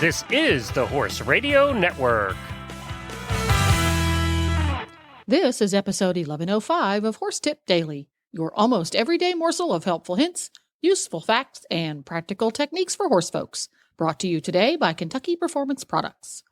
This is the Horse Radio Network. This is episode 1105 of Horse Tip Daily, your almost everyday morsel of helpful hints, useful facts, and practical techniques for horse folks. Brought to you today by Kentucky Performance Products.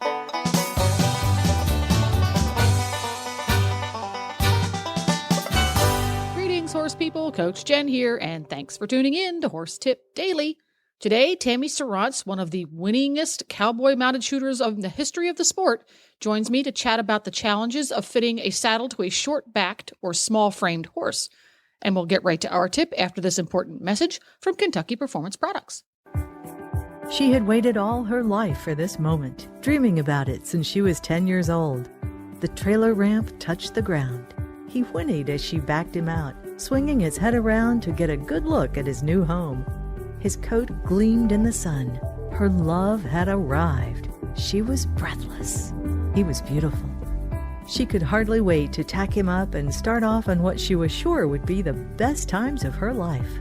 Greetings, horse people. Coach Jen here, and thanks for tuning in to Horse Tip Daily. Today, Tammy Serrance, one of the winningest cowboy mounted shooters of the history of the sport, joins me to chat about the challenges of fitting a saddle to a short-backed or small-framed horse. And we'll get right to our tip after this important message from Kentucky Performance Products. She had waited all her life for this moment, dreaming about it since she was 10 years old. The trailer ramp touched the ground. He whinnied as she backed him out, swinging his head around to get a good look at his new home. His coat gleamed in the sun. Her love had arrived. She was breathless. He was beautiful. She could hardly wait to tack him up and start off on what she was sure would be the best times of her life.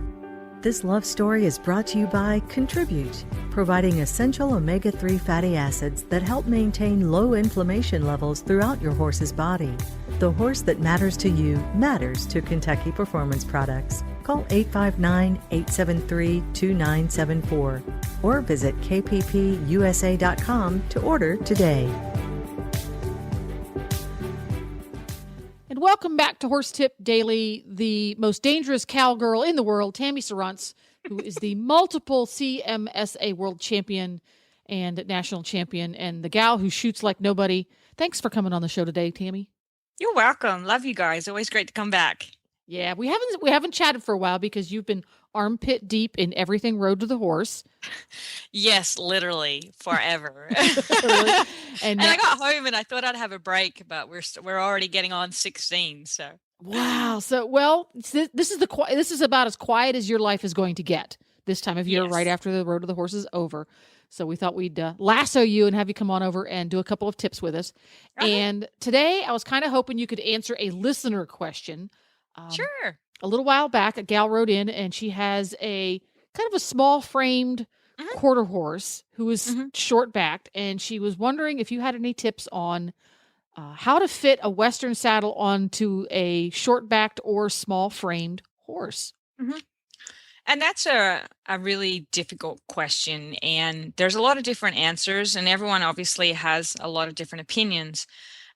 This love story is brought to you by Contribute, providing essential omega-3 fatty acids that help maintain low inflammation levels throughout your horse's body. The horse that matters to you matters to Kentucky Performance Products. Call 859-873-2974 or visit kppusa.com to order today. And welcome back to Horse Tip Daily, the most dangerous cowgirl in the world, Tammy Serrance, who is the multiple CMSA world champion and national champion, and the gal who shoots like nobody. Thanks for coming on the show today, Tammy. You're welcome. Love you guys. Always great to come back. Yeah, we haven't chatted for a while because you've been armpit deep in everything Road to the Horse. Yes, literally forever. Literally. And I got home and I thought I'd have a break, but we're already getting on 16. So wow. So this is about as quiet as your life is going to get this time of year, right after the Road to the Horse is over. So we thought we'd lasso you and have you come on over and do a couple of tips with us. And today I was kind of hoping you could answer a listener question. Sure. A little while back, a gal wrote in and she has a kind of a small framed quarter horse who is short backed. And she was wondering if you had any tips on how to fit a Western saddle onto a short backed or small framed horse. Mm-hmm. And that's a really difficult question. And there's a lot of different answers, and everyone obviously has a lot of different opinions.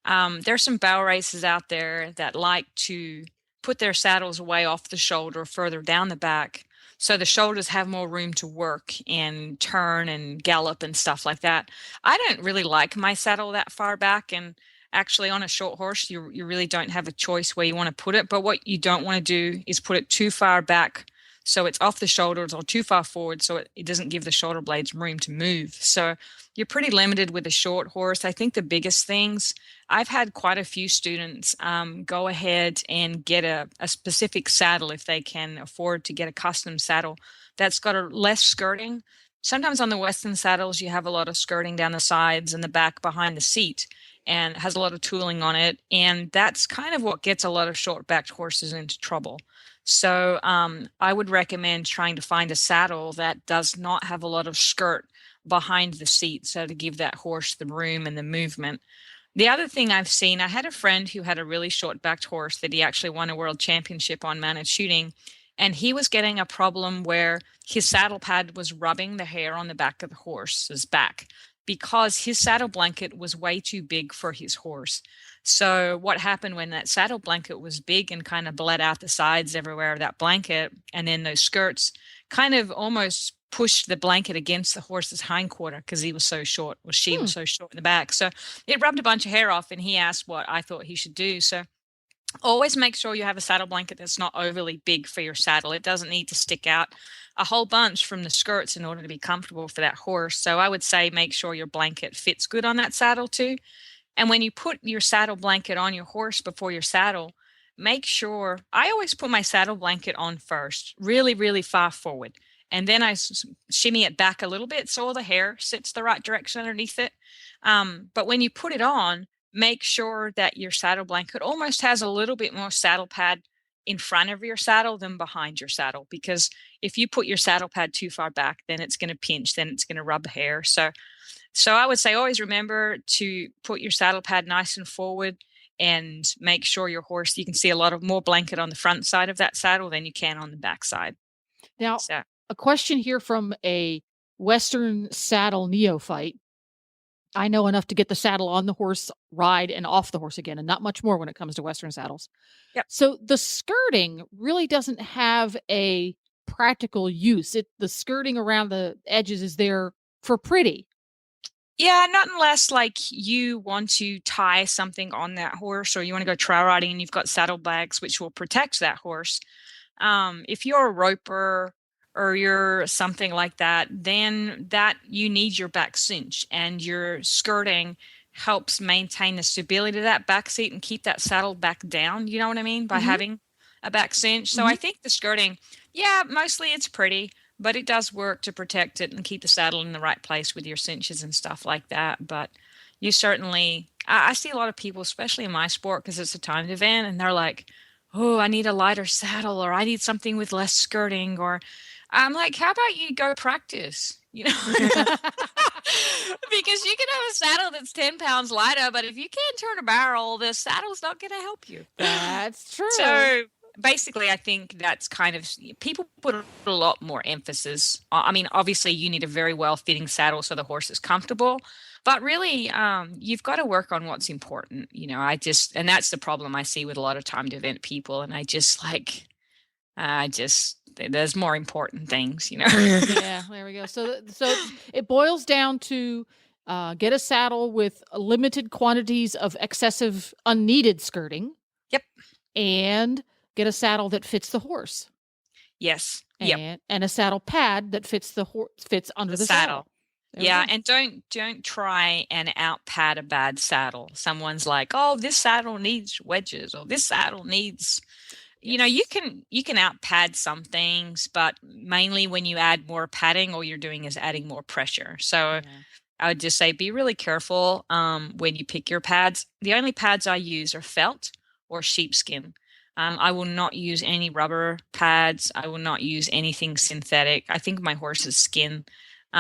There's some bow races out there that like to put their saddles way off the shoulder, further down the back, so the shoulders have more room to work and turn and gallop and stuff like that. I don't really like my saddle that far back, and actually on a short horse, you really don't have a choice where you want to put it. But what you don't want to do is put it too far back so it's off the shoulders, or too far forward so it doesn't give the shoulder blades room to move. So you're pretty limited with a short horse. I think the biggest things, I've had quite a few students go ahead and get a specific saddle if they can afford to get a custom saddle that's got a less skirting. Sometimes on the Western saddles, you have a lot of skirting down the sides and the back behind the seat, and has a lot of tooling on it. And that's kind of what gets a lot of short-backed horses into trouble. So I would recommend trying to find a saddle that does not have a lot of skirt behind the seat, so to give that horse the room and the movement. The other thing I've seen, I had a friend who had a really short-backed horse that he actually won a world championship on mounted shooting, and he was getting a problem where his saddle pad was rubbing the hair on the back of the horse's back because his saddle blanket was way too big for his horse. So what happened when that saddle blanket was big and kind of bled out the sides everywhere of that blanket, and then those skirts kind of almost pushed the blanket against the horse's hindquarter because he was so short, or she was so short in the back. So it rubbed a bunch of hair off, and he asked what I thought he should do. So always make sure you have a saddle blanket that's not overly big for your saddle. It doesn't need to stick out a whole bunch from the skirts in order to be comfortable for that horse. So I would say make sure your blanket fits good on that saddle too. And when you put your saddle blanket on your horse before your saddle, make sure, I always put my saddle blanket on first, really, really far forward. And then I shimmy it back a little bit so all the hair sits the right direction underneath it. But when you put it on, make sure that your saddle blanket almost has a little bit more saddle pad in front of your saddle than behind your saddle, because if you put your saddle pad too far back, then it's going to pinch, then it's going to rub hair. So I would say always remember to put your saddle pad nice and forward, and make sure your horse, you can see a lot of more blanket on the front side of that saddle than you can on the back side. Now, So, a question here from a Western saddle neophyte. I know enough to get the saddle on the horse, ride, and off the horse again, and not much more when it comes to Western saddles. Yep. So the skirting really doesn't have a practical use. The skirting around the edges is there for pretty. yeah, not unless like you want to tie something on that horse, or you want to go trail riding and you've got saddlebags which will protect that horse. If you're a roper or you're something like that, then that you need your back cinch, and your skirting helps maintain the stability of that back seat and keep that saddle back down. You know what I mean? By having a back cinch. So I think the skirting, yeah, mostly it's pretty, but it does work to protect it and keep the saddle in the right place with your cinches and stuff like that. But you certainly, I see a lot of people, especially in my sport, because it's a timed event, and they're like, oh, I need a lighter saddle, or I need something with less skirting, or I'm like, how about you go practice? You know, because you can have a saddle that's 10 pounds lighter, but if you can't turn a barrel, the saddle's not going to help you. That's true. So basically, I think that's kind of, people put a lot more emphasis. I mean, obviously, you need a very well-fitting saddle so the horse is comfortable. But really, you've got to work on what's important. You know, and that's the problem I see with a lot of timed event people. And there's more important things, you know. Yeah, there we go. So it boils down to get a saddle with limited quantities of excessive unneeded skirting. Yep. And get a saddle that fits the horse. Yes. And a saddle pad that fits fits under the saddle. Yeah, and don't try and out pad a bad saddle. Someone's like, "Oh, this saddle needs wedges," or "This saddle needs," you know, you can out pad some things, but mainly when you add more padding, all you're doing is adding more pressure. So I would just say be really careful when you pick your pads. The only pads I use are felt or sheepskin. I will not use any rubber pads. I will not use anything synthetic. I think my horse's skin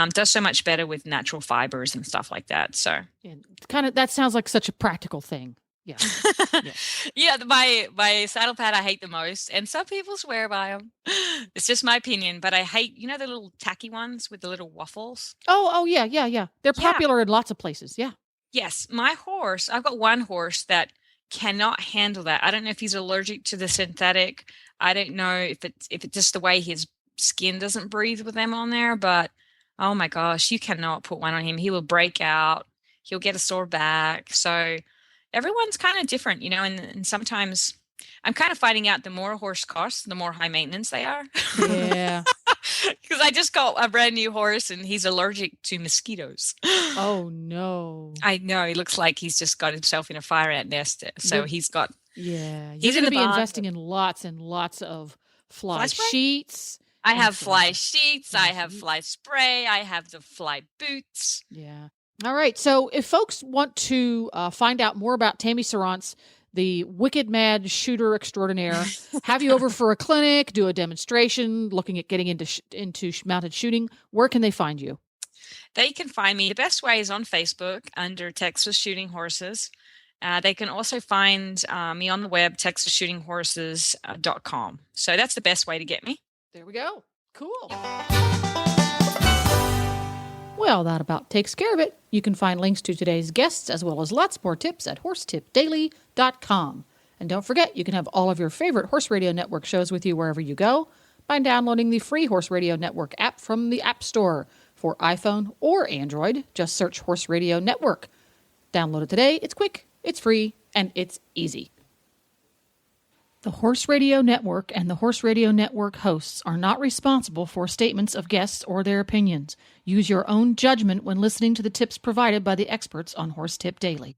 does so much better with natural fibers and stuff like that. So that sounds like such a practical thing. Yeah. Yeah, my saddle pad I hate the most, and some people swear by them. It's just my opinion, but I hate, the little tacky ones with the little waffles. Oh yeah. They're popular in lots of places. Yeah. Yes, I've got one horse that cannot handle that. I don't know if he's allergic to the synthetic. I don't know if it's just the way his skin doesn't breathe with them on there, but oh my gosh, you cannot put one on him. He will break out. He'll get a sore back. So everyone's kind of different, and sometimes I'm kind of finding out the more a horse costs, the more high maintenance they are. Yeah. Because I just got a brand new horse and he's allergic to mosquitoes. Oh, no. I know. He looks like he's just got himself in a fire ant nest. So he's got... Yeah. You're going to be investing in lots and lots of fly sheets. I have fly sheets. I have fly spray. I have the fly boots. Yeah. All right. So if folks want to find out more about Tammy Serrance, the wicked mad shooter extraordinaire, have you over for a clinic, do a demonstration, looking at getting into mounted shooting, where can they find you? They can find me. The best way is on Facebook under Texas Shooting Horses. They can also find me on the web, texasshootinghorses.com. So that's the best way to get me. There we go. Cool. Well, that about takes care of it. You can find links to today's guests as well as lots more tips at horsetipdaily.com. And don't forget, you can have all of your favorite Horse Radio Network shows with you wherever you go by downloading the free Horse Radio Network app from the App Store for iPhone or Android. Just search Horse Radio Network. Download it today. It's quick, it's free, and it's easy. The Horse Radio Network and the Horse Radio Network hosts are not responsible for statements of guests or their opinions. Use your own judgment when listening to the tips provided by the experts on Horse Tip Daily.